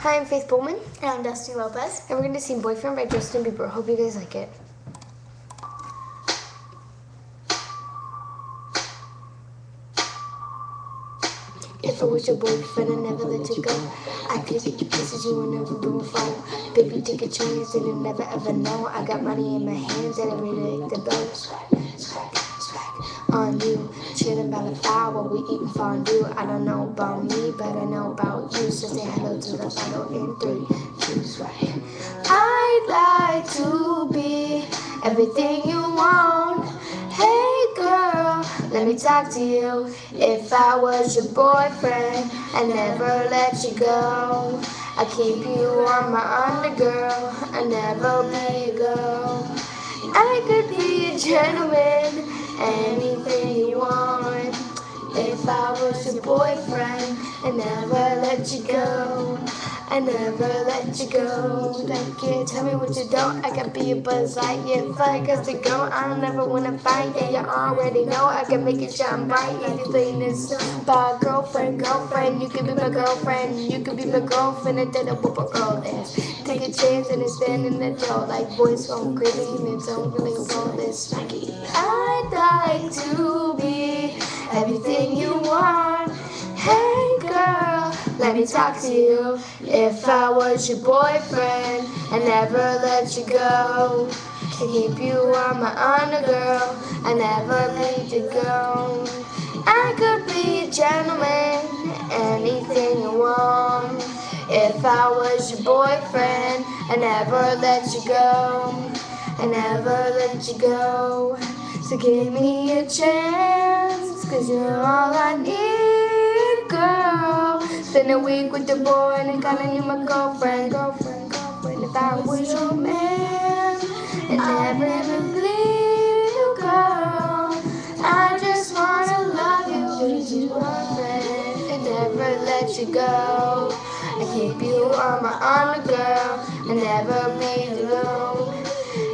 Hi, I'm Faith Bowman. And I'm Dusty Lopez. And we're going to sing Boyfriend by Justin Bieber. Hope you guys like it. If I was your boyfriend, I'd never let you go. I could take you places you will never do before. Baby, take a chance and you'll never ever know. I got money in my hands and I really like the blows. On you, chillin' by the fire while we eating fondue. I don't know about me, but I know about you. So say hello to the bottle in 3, 2, right. I'd like to be everything you want. Hey girl, let me talk to you. If I was your boyfriend, I'd never let you go. I keep you on my undergirl, I'd never be a girl. I could be a gentleman, anything you want. If I was your boyfriend, I'd never let you go. I never let you go. Like it, tell me what you don't. I can be a Buzz Lightyear, fly cause to go. I don't never wanna fight. Yeah, you already know I can make it shine bright. Anything is by girlfriend. You can be my girlfriend. You can be my girlfriend. And then I whoop a girl dance. Take a chance and it's stand in the door like boys from crazy and don't really roll this. I'd like to be everything you want. Hey girl, let me talk to you. If I was your boyfriend, I'd never let you go. To keep you on my undergirl, I'd never be to go. I could be a gentleman, anything you want. If I was your boyfriend, I'd never let you go. I never let you go. So give me a chance, cause you're all I need, girl. Spend a week with the boy and calling you my girlfriend. If I was your man, I'd never leave you, girl. I just wanna love you as your girlfriend and never let you go. I keep you on my undergirl and never be alone.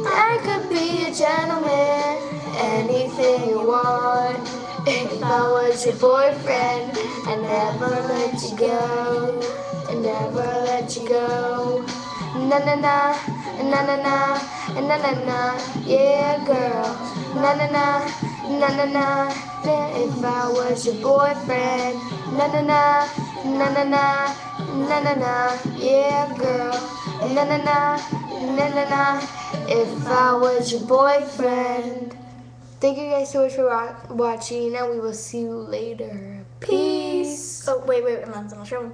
I could be a gentleman, anything you want. If I was your boyfriend, I'd never let you go. I'd never let you go. Na na na, na na na, na na na, yeah girl. Na na na, na na na. If I was your boyfriend, na na na, na na na, na na na, yeah girl. Na na na, na na na. If I was your boyfriend. Thank you guys so much for watching, and we will see you later. Peace. Oh, wait, I'm not showing.